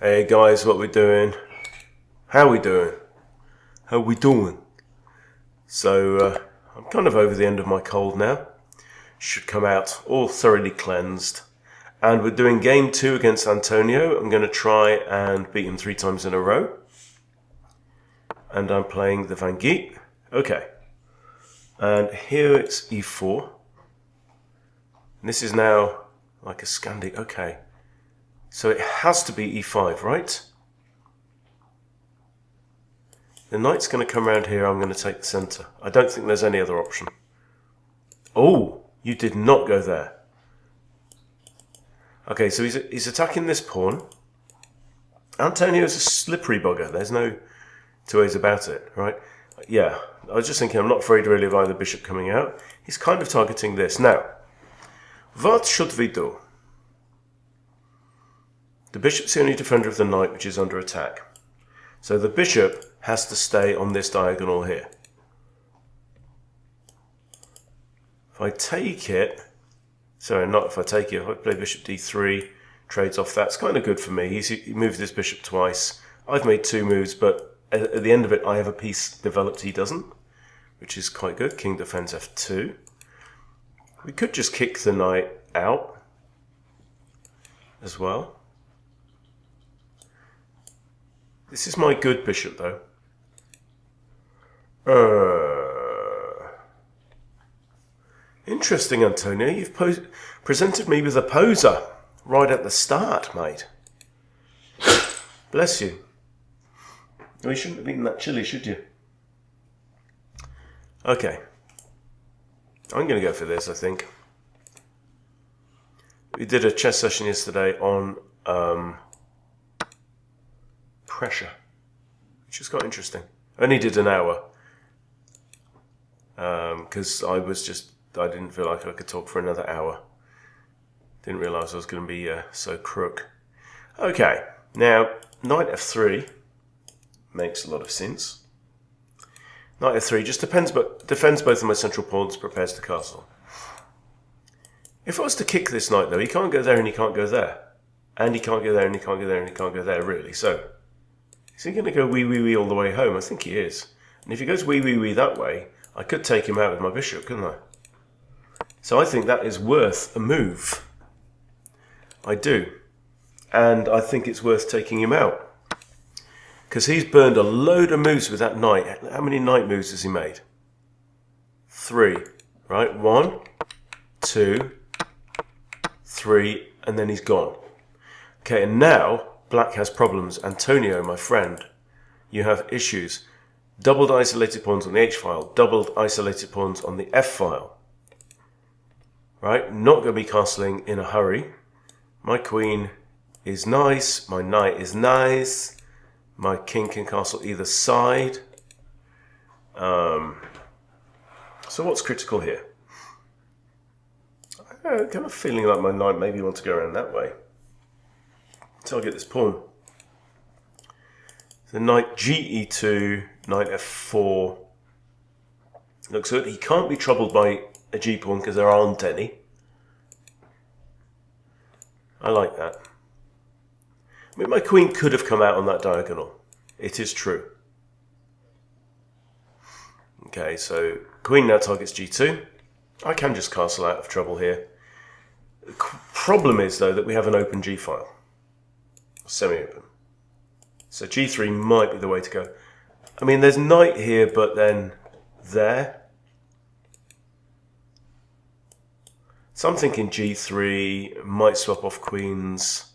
Hey guys, what we doing? How we doing? How we doing? So I'm kind of over the end of my cold now. Should come out all thoroughly cleansed. And we're doing game 2 against Antonio. I'm going to try and beat him 3 times in a row. And I'm playing the Van Geet. Okay. And here it's e4. And this is now like a Scandi. Okay. So it has to be e5, right? The knight's going to come around here. I'm going to take the centre. I don't think there's any other option. Oh, you did not go there. Okay, so he's attacking this pawn. Antonio's a slippery bugger. There's no two ways about it, right? Yeah, I was just thinking I'm not afraid really of either bishop coming out. He's kind of targeting this. Now, what should we do? The bishop's the only defender of the knight which is under attack. So the bishop has to stay on this diagonal here. If I take it, sorry, not if I take it, if I play bishop d3, trades off, that's kind of good for me. He moved this bishop twice. I've made 2 moves, but at the end of it, I have a piece developed, he doesn't, which is quite good. King defends f2. We could just kick the knight out as well. This is my good bishop, though. Interesting, Antonio. You've presented me with a poser right at the start, mate. Bless you. Well, you shouldn't have eaten that chili, should you? Okay. I'm going to go for this, I think. We did a chess session yesterday on pressure, which was quite interesting. I only did an hour because I didn't feel like I could talk for another hour. Didn't realise I was going to be so crook. Okay, now knight f3 makes a lot of sense. Knight f3 just defends both of my central pawns, prepares to castle. If I was to kick this knight, though, he can't go there and he can't go there. And he can't go there and he can't go there and he can't go there, really. So, is he going to go wee all the way home? I think he is. And if he goes wee that way, I could take him out with my bishop, couldn't I? So I think that is worth a move. I do. And I think it's worth taking him out. Because he's burned a load of moves with that knight. How many knight moves has he made? 3. Right? 1, 2, 3, and then he's gone. Okay, and now black has problems. Antonio, my friend, you have issues. Doubled isolated pawns on the h-file. Doubled isolated pawns on the f-file. Right? Not going to be castling in a hurry. My queen is nice. My knight is nice. My king can castle either side. So what's critical here? I'm kind of feeling like my knight maybe wants to go around that way. Target this pawn. The knight ge2, knight f4. Looks good. He can't be troubled by a g-pawn because there aren't any. I like that. I mean, my queen could have come out on that diagonal. It is true. Okay, so queen now targets g2. I can just castle out of trouble here. The problem is, though, that we have an open g-file. Semi-open. So g3 might be the way to go. I mean, there's knight here, but then there. So I'm thinking g3, might swap off queens.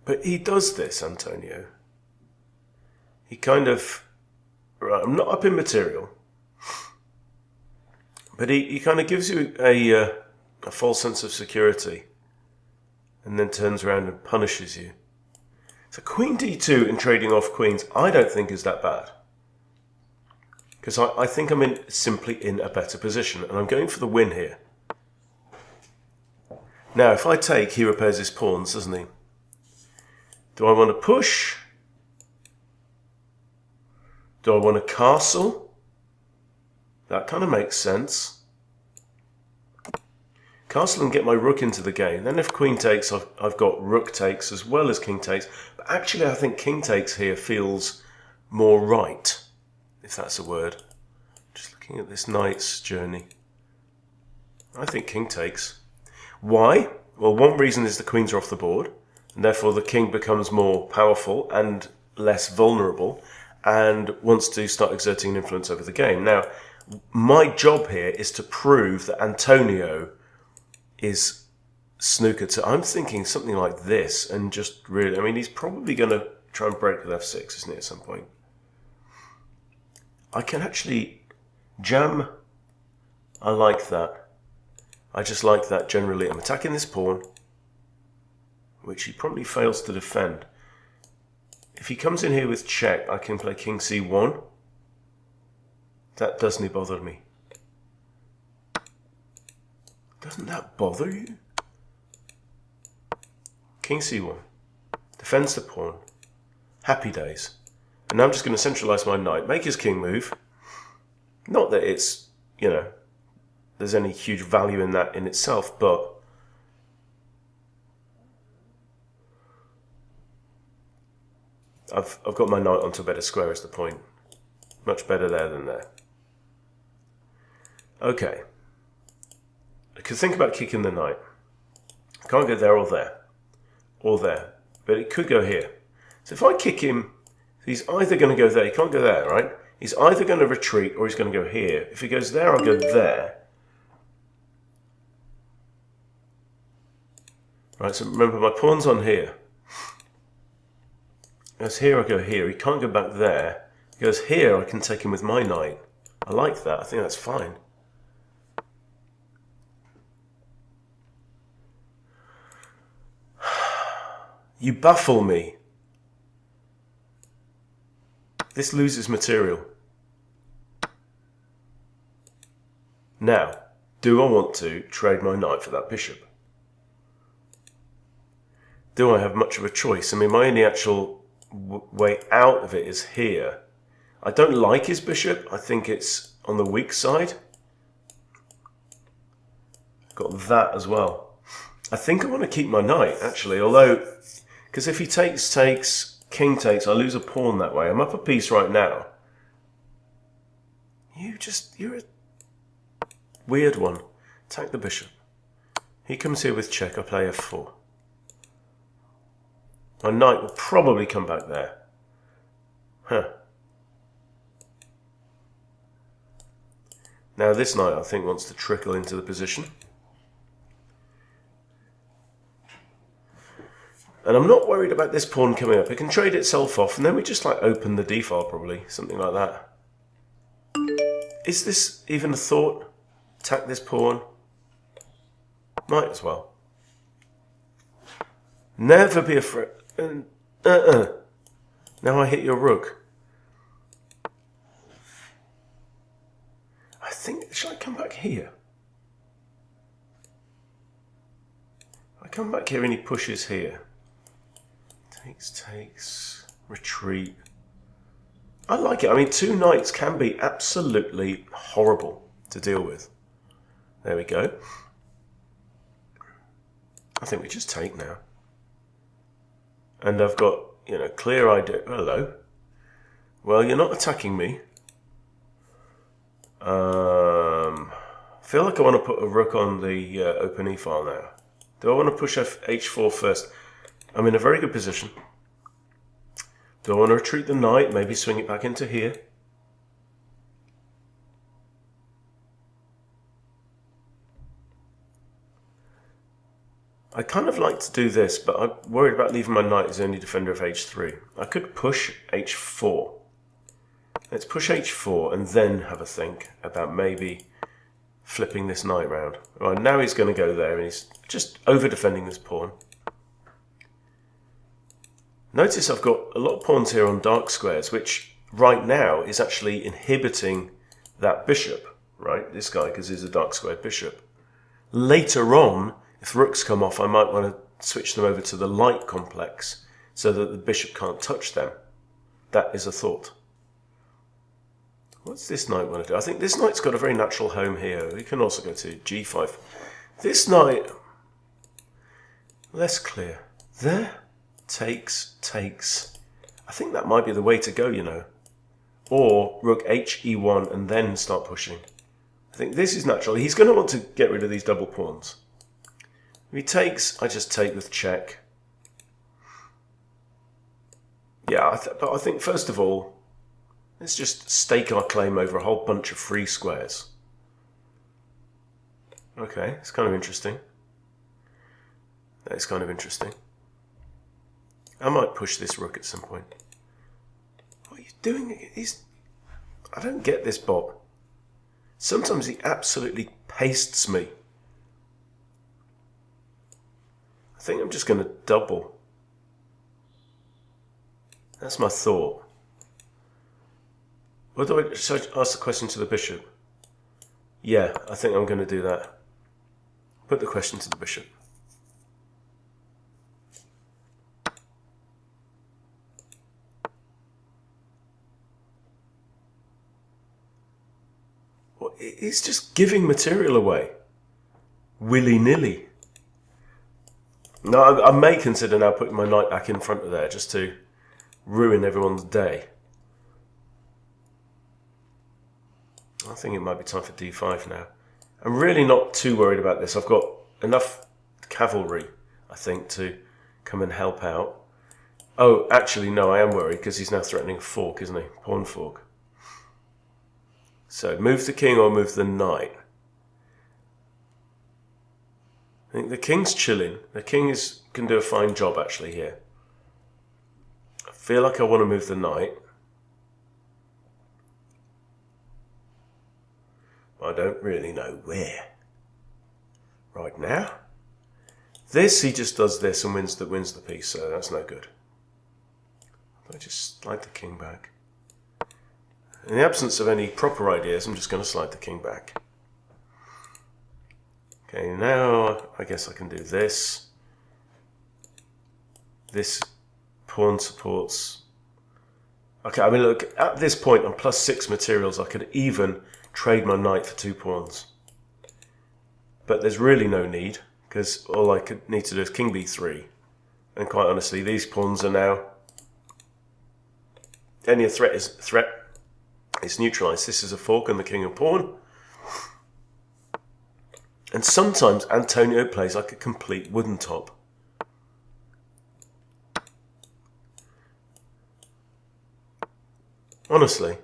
But he does this, Antonio. He kind of... Right, I'm not up in material. But he kind of gives you a false sense of security. And then turns around and punishes you. So queen d2 and trading off queens, I don't think is that bad. Because I think I'm simply in a better position. And I'm going for the win here. Now, if I take, he repairs his pawns, doesn't he? Do I want to push? Do I want to castle? That kind of makes sense. castle and get my rook into the game. Then if queen takes, I've got rook takes as well as king takes. But actually I think king takes here feels more right, if that's a word. Just looking at this knight's journey. I think king takes. Why? Well, one reason is the queens are off the board, and therefore the king becomes more powerful and less vulnerable and wants to start exerting an influence over the game. Now, my job here is to prove that Antonio is snooker. I'm thinking something like this, and just really, I mean, he's probably going to try and break with f6, isn't he, at some point? I can actually jam. I like that. I just like that generally. I'm attacking this pawn, which he probably fails to defend. If he comes in here with check, I can play king c1. That doesn't bother me. Doesn't that bother you? King c1. Defends the pawn. Happy days. And now I'm just going to centralise my knight, make his king move. Not that it's, you know, there's any huge value in that in itself, but I've got my knight onto a better square is the point. Much better there than there. Okay. I could think about kicking the knight. I can't go there or there. Or there. But it could go here. So if I kick him, he's either going to go there. He can't go there, right? He's either going to retreat or he's going to go here. If he goes there, I'll go there. Right, so remember my pawn's on here. He goes here, I go here. He can't go back there. He goes here, I can take him with my knight. I like that. I think that's fine. You baffle me. This loses material. Now, do I want to trade my knight for that bishop? Do I have much of a choice? I mean, my only actual way out of it is here. I don't like his bishop. I think it's on the weak side. Got that as well. I think I want to keep my knight, actually, although, because if he takes, king takes, I lose a pawn that way. I'm up a piece right now. You're a weird one. Attack the bishop. He comes here with check, I play f4. My knight will probably come back there. Huh. Now this knight, I think, wants to trickle into the position. And I'm not worried about this pawn coming up. It can trade itself off, and then we just like open the d-file probably, something like that. Is this even a thought? Attack this pawn? Might as well. Never be afraid. Now I hit your rook. I think, should I come back here? I come back here and he pushes here. Takes, retreat. I like it. I mean, two knights can be absolutely horrible to deal with. There we go. I think we just take now. And I've got, you know, clear idea. Hello. Well, you're not attacking me. I feel like I want to put a rook on the open e-file now. Do I want to push h4 first? I'm in a very good position. Do I want to retreat the knight? Maybe swing it back into here. I kind of like to do this, but I'm worried about leaving my knight as only defender of h3. I could push h4. Let's push h4 and then have a think about maybe flipping this knight round. Right, now he's going to go there and he's just over-defending this pawn. Notice I've got a lot of pawns here on dark squares, which right now is actually inhibiting that bishop, right? This guy, because he's a dark squared bishop. Later on, if rooks come off, I might want to switch them over to the light complex so that the bishop can't touch them. That is a thought. What's this knight want to do? I think this knight's got a very natural home here. We can also go to g5. This knight, less clear. There, takes. I think that might be the way to go, you know. Or rook HE1 and then start pushing. I think this is natural. He's going to want to get rid of these double pawns. If he takes, I just take with check. Yeah, but I think first of all, let's just stake our claim over a whole bunch of free squares. Okay, it's kind of interesting. That is kind of interesting. I might push this rook at some point. What are you doing? I don't get this Bob. Sometimes he absolutely pastes me. I think I'm just going to double. That's my thought. Or should I ask the question to the bishop? Yeah, I think I'm going to do that. Put the question to the bishop. Well, he's just giving material away. Willy-nilly. No, I may consider now putting my knight back in front of there just to ruin everyone's day. I think it might be time for d5 now. I'm really not too worried about this. I've got enough cavalry, I think, to come and help out. Oh, actually, no, I am worried because he's now threatening a fork, isn't he? Pawn fork. So, move the king or move the knight. I think the king's chilling. The king can do a fine job, actually, here. I feel like I want to move the knight. I don't really know where. Right now. This, he just does this and wins the piece, so that's no good. I just slide the king back. In the absence of any proper ideas, I'm just going to slide the king back. Okay, now I guess I can do this. This pawn supports. Okay, I mean, look, at this point on +6 materials, I could even trade my knight for 2 pawns. But there's really no need, because all I could need to do is king b3. And quite honestly, these pawns are now... Any threat is threat. It's neutralised. This is a fork and the king and pawn. And sometimes Antonio plays like a complete wooden top. Honestly.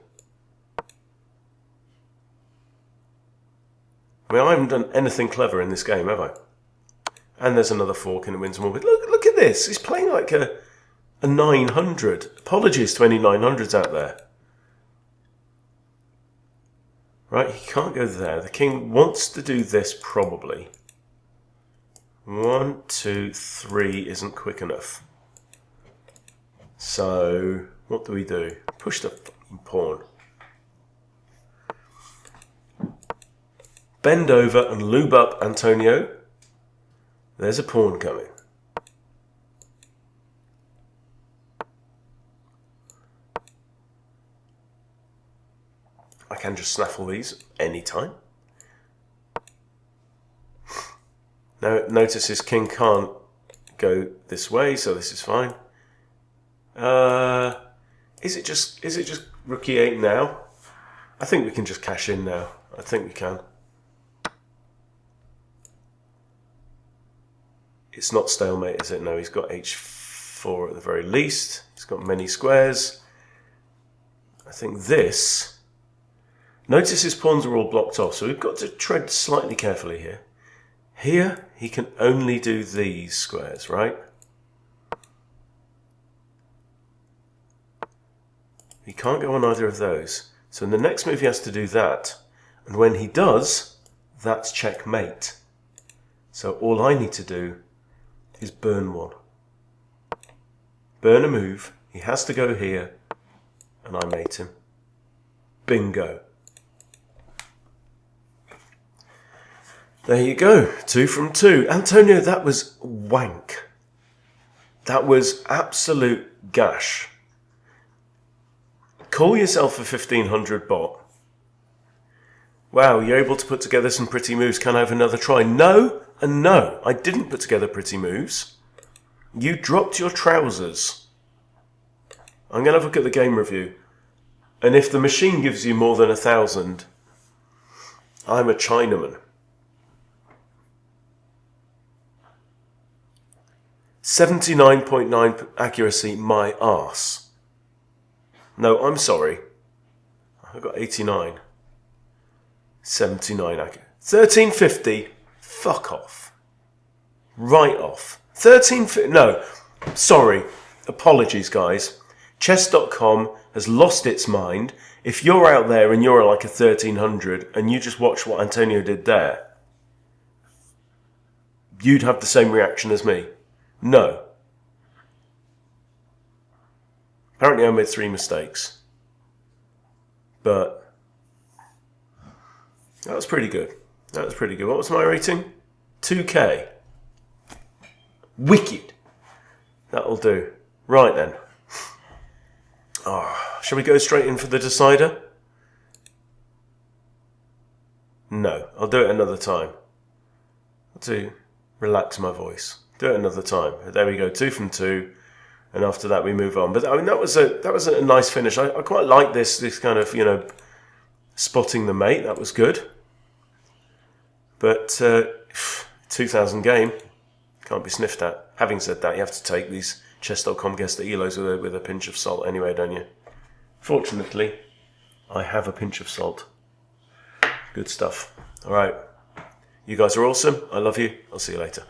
I mean, I haven't done anything clever in this game, have I? And there's another fork and it wins more. But look at this. He's playing like a 900. Apologies to any 900s out there. Right, he can't go there. The king wants to do this probably. 1, 2, 3 isn't quick enough. So, what do we do? Push the fucking pawn. Bend over and lube up Antonio. There's a pawn coming. I can just snaffle these anytime. Now notice his king can't go this way, so this is fine. Is it just rook e8 now? I think we can just cash in now. I think we can. It's not stalemate, is it? No, he's got h4 at the very least. He's got many squares. I think this... Notice his pawns are all blocked off, so we've got to tread slightly carefully here. Here, he can only do these squares, right? He can't go on either of those. So in the next move he has to do that. And when he does, that's checkmate. So all I need to do is burn one. Burn a move. He has to go here. And I mate him. Bingo. There you go. 2 from 2. Antonio, that was wank. That was absolute gash. Call yourself a 1500 bot. Wow, you're able to put together some pretty moves. Can I have another try? No, and no. I didn't put together pretty moves. You dropped your trousers. I'm going to look at the game review. And if the machine gives you more than 1,000, I'm a Chinaman. 79.9 accuracy, my arse. No, I'm sorry. I got 89. 79 accuracy. 1350, fuck off. Right off. 1350, no, sorry. Apologies, guys. Chess.com has lost its mind. If you're out there and you're like a 1300 and you just watch what Antonio did there, you'd have the same reaction as me. No. Apparently I made 3 mistakes. But that was pretty good. That was pretty good. What was my rating? 2K. Wicked. That'll do. Right then. Oh, shall we go straight in for the decider? No, I'll do it another time. To relax my voice. Do it another time. There we go, 2 from 2, and after that we move on. But I mean, that was a nice finish. I quite like this kind of, you know, spotting the mate. That was good. But 2,000 game can't be sniffed at. Having said that, you have to take these chess.com guest elos with a pinch of salt anyway, don't you? Fortunately, I have a pinch of salt. Good stuff. All right. You guys are awesome. I love you. I'll see you later.